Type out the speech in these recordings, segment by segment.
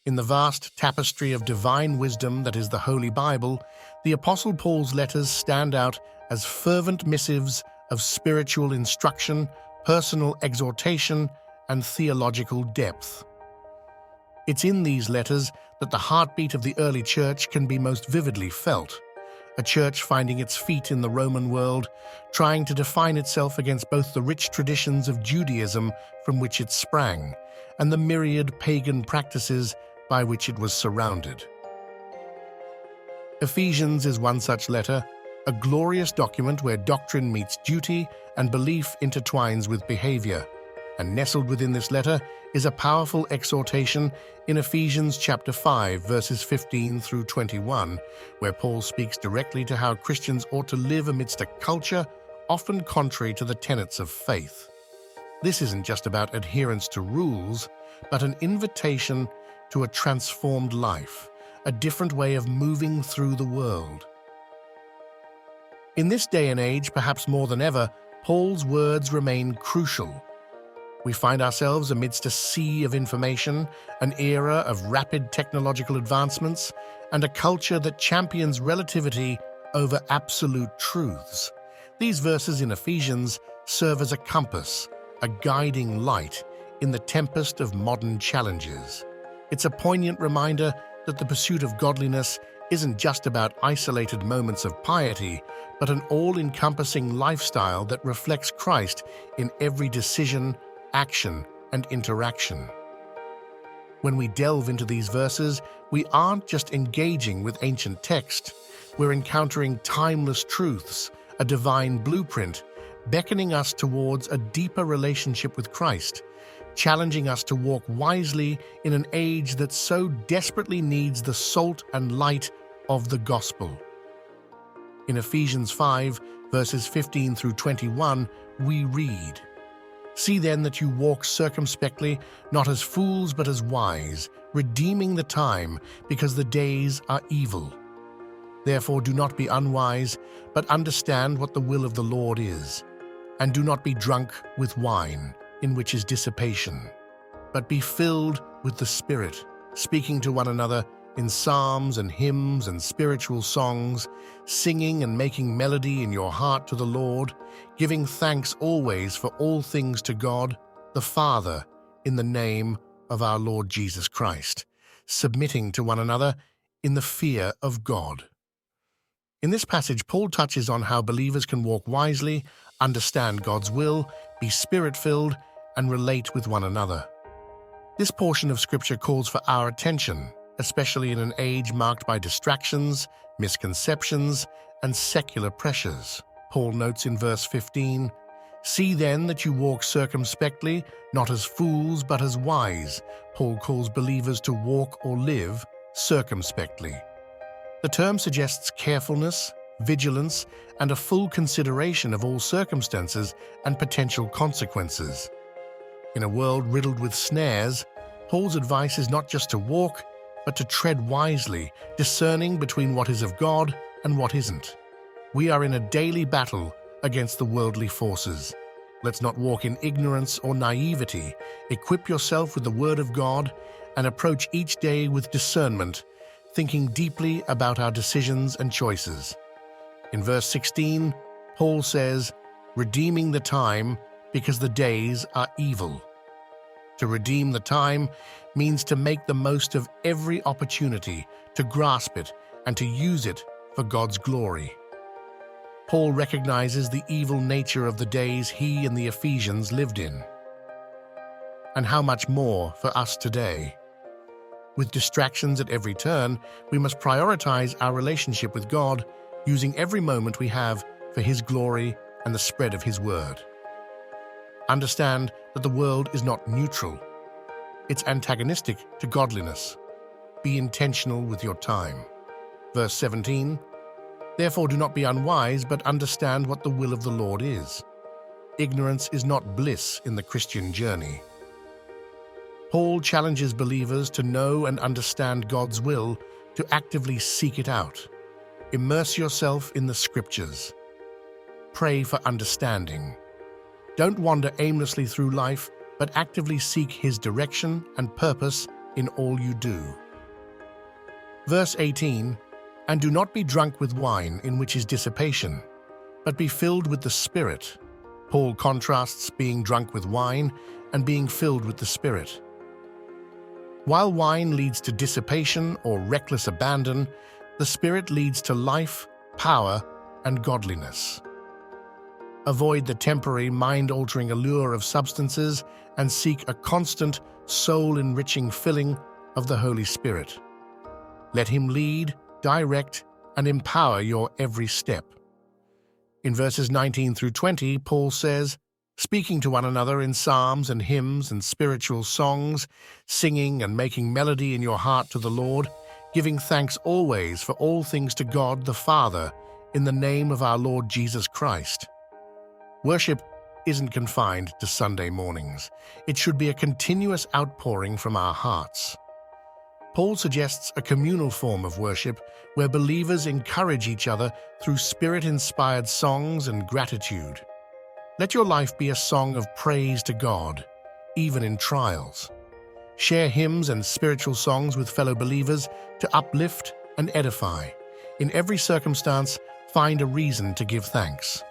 In the vast tapestry of divine wisdom that is the Holy Bible, the Apostle Paul's letters stand out as fervent missives of spiritual instruction, personal exhortation, and theological depth. It's in these letters that the heartbeat of the early church can be most vividly felt. A church finding its feet in the Roman world, trying to define itself against both the rich traditions of Judaism from which it sprang, and the myriad pagan practices by which it was surrounded. Ephesians is one such letter, a glorious document where doctrine meets duty and belief intertwines with behavior. And nestled within this letter is a powerful exhortation in Ephesians chapter 5, verses 15 through 21, where Paul speaks directly to how Christians ought to live amidst a culture often contrary to the tenets of faith. This isn't just about adherence to rules, but an invitation to a transformed life, a different way of moving through the world. In this day and age, perhaps more than ever, Paul's words remain crucial. We find ourselves amidst a sea of information, an era of rapid technological advancements, and a culture that champions relativity over absolute truths. These verses in Ephesians serve as a compass, a guiding light in the tempest of modern challenges. It's a poignant reminder that the pursuit of godliness isn't just about isolated moments of piety, but an all-encompassing lifestyle that reflects Christ in every decision, action, and interaction. When we delve into these verses, we aren't just engaging with ancient text, we're encountering timeless truths, a divine blueprint, beckoning us towards a deeper relationship with Christ, challenging us to walk wisely in an age that so desperately needs the salt and light of the gospel. In Ephesians 5, verses 15 through 21, we read, "See then that you walk circumspectly, not as fools but as wise, redeeming the time, because the days are evil. Therefore do not be unwise, but understand what the will of the Lord is. And do not be drunk with wine, in which is dissipation, but be filled with the Spirit, speaking to one another in psalms and hymns and spiritual songs, singing and making melody in your heart to the Lord, giving thanks always for all things to God, the Father, in the name of our Lord Jesus Christ, submitting to one another in the fear of God." In this passage, Paul touches on how believers can walk wisely, understand God's will, be Spirit-filled, and relate with one another. This portion of Scripture calls for our attention, especially in an age marked by distractions, misconceptions, and secular pressures. Paul notes in verse 15, "See then that you walk circumspectly, not as fools but as wise." Paul calls believers to walk or live circumspectly. The term suggests carefulness, vigilance, and a full consideration of all circumstances and potential consequences. In a world riddled with snares, Paul's advice is not just to walk, but to tread wisely, discerning between what is of God and what isn't. We are in a daily battle against the worldly forces. Let's not walk in ignorance or naivety. Equip yourself with the Word of God and approach each day with discernment, thinking deeply about our decisions and choices. In verse 16, Paul says, "Redeeming the time, because the days are evil." To redeem the time means to make the most of every opportunity, to grasp it, and to use it for God's glory. Paul recognizes the evil nature of the days he and the Ephesians lived in. And how much more for us today? With distractions at every turn, we must prioritize our relationship with God, using every moment we have for His glory and the spread of His word. Understand that the world is not neutral. It's antagonistic to godliness. Be intentional with your time. Verse 17, "Therefore do not be unwise, but understand what the will of the Lord is." Ignorance is not bliss in the Christian journey. Paul challenges believers to know and understand God's will, to actively seek it out. Immerse yourself in the Scriptures. Pray for understanding. Don't wander aimlessly through life, but actively seek His direction and purpose in all you do. Verse 18, "And do not be drunk with wine, in which is dissipation, but be filled with the Spirit." Paul contrasts being drunk with wine and being filled with the Spirit. While wine leads to dissipation or reckless abandon, the Spirit leads to life, power, and godliness. Avoid the temporary, mind-altering allure of substances and seek a constant, soul-enriching filling of the Holy Spirit. Let Him lead, direct, and empower your every step. In verses 19 through 20, Paul says, "Speaking to one another in psalms and hymns and spiritual songs, singing and making melody in your heart to the Lord, giving thanks always for all things to God the Father, in the name of our Lord Jesus Christ." Worship isn't confined to Sunday mornings. It should be a continuous outpouring from our hearts. Paul suggests a communal form of worship where believers encourage each other through Spirit-inspired songs and gratitude. Let your life be a song of praise to God, even in trials. Share hymns and spiritual songs with fellow believers to uplift and edify. In every circumstance, find a reason to give thanks.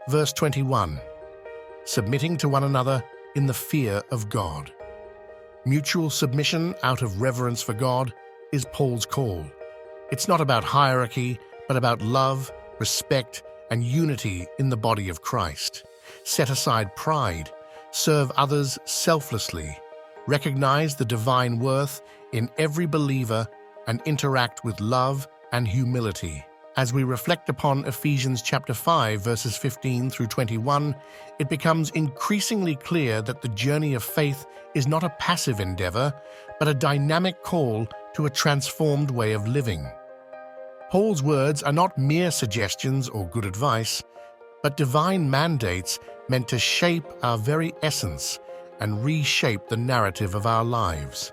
Verse 21, "Submitting to one another in the fear of God." Mutual submission out of reverence for God is Paul's call. It's not about hierarchy, but about love, respect, and unity in the body of Christ. Set aside pride, serve others selflessly, recognize the divine worth in every believer, and interact with love and humility. As we reflect upon Ephesians chapter 5, verses 15 through 21, it becomes increasingly clear that the journey of faith is not a passive endeavor, but a dynamic call to a transformed way of living. Paul's words are not mere suggestions or good advice, but divine mandates meant to shape our very essence and reshape the narrative of our lives.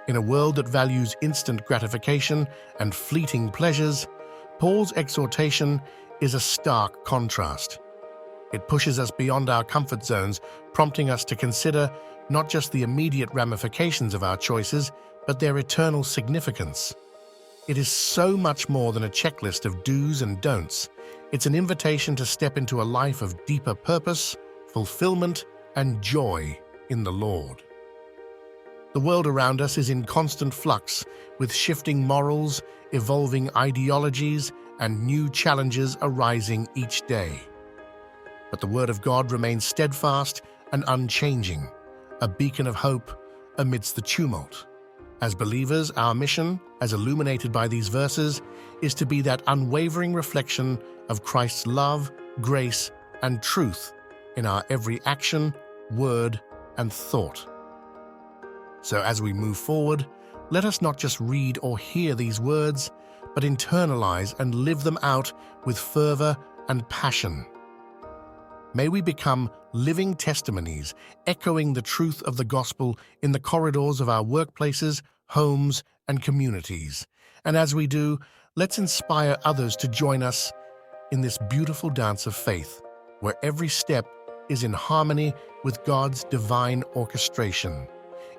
In a world that values instant gratification and fleeting pleasures, Paul's exhortation is a stark contrast. It pushes us beyond our comfort zones, prompting us to consider not just the immediate ramifications of our choices, but their eternal significance. It is so much more than a checklist of do's and don'ts. It's an invitation to step into a life of deeper purpose, fulfillment, and joy in the Lord. The world around us is in constant flux, with shifting morals, evolving ideologies, and new challenges arising each day. But the Word of God remains steadfast and unchanging, a beacon of hope amidst the tumult. As believers, our mission, as illuminated by these verses, is to be that unwavering reflection of Christ's love, grace, and truth in our every action, word, and thought. So as we move forward, let us not just read or hear these words, but internalize and live them out with fervor and passion. May we become living testimonies, echoing the truth of the gospel in the corridors of our workplaces, homes, and communities. And as we do, let's inspire others to join us in this beautiful dance of faith, where every step is in harmony with God's divine orchestration.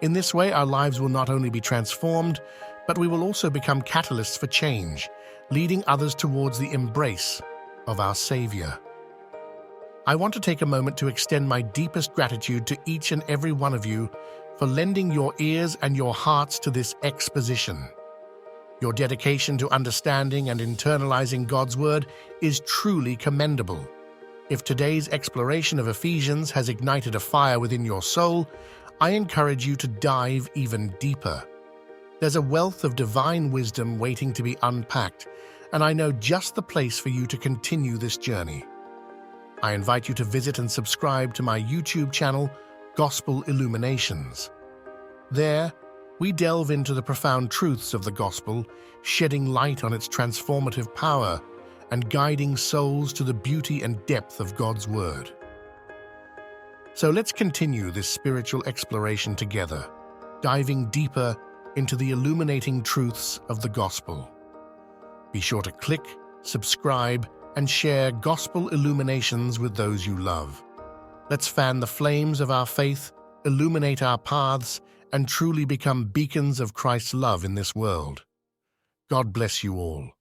In this way, our lives will not only be transformed, but we will also become catalysts for change, leading others towards the embrace of our Savior. I want to take a moment to extend my deepest gratitude to each and every one of you for lending your ears and your hearts to this exposition. Your dedication to understanding and internalizing God's Word is truly commendable. If today's exploration of Ephesians has ignited a fire within your soul, I encourage you to dive even deeper. There's a wealth of divine wisdom waiting to be unpacked, and I know just the place for you to continue this journey. I invite you to visit and subscribe to my YouTube channel, Gospel Illuminations. There, we delve into the profound truths of the gospel, shedding light on its transformative power and guiding souls to the beauty and depth of God's Word. So let's continue this spiritual exploration together, diving deeper into the illuminating truths of the gospel. Be sure to click, subscribe, and share Gospel Illuminations with those you love. Let's fan the flames of our faith, illuminate our paths, and truly become beacons of Christ's love in this world. God bless you all.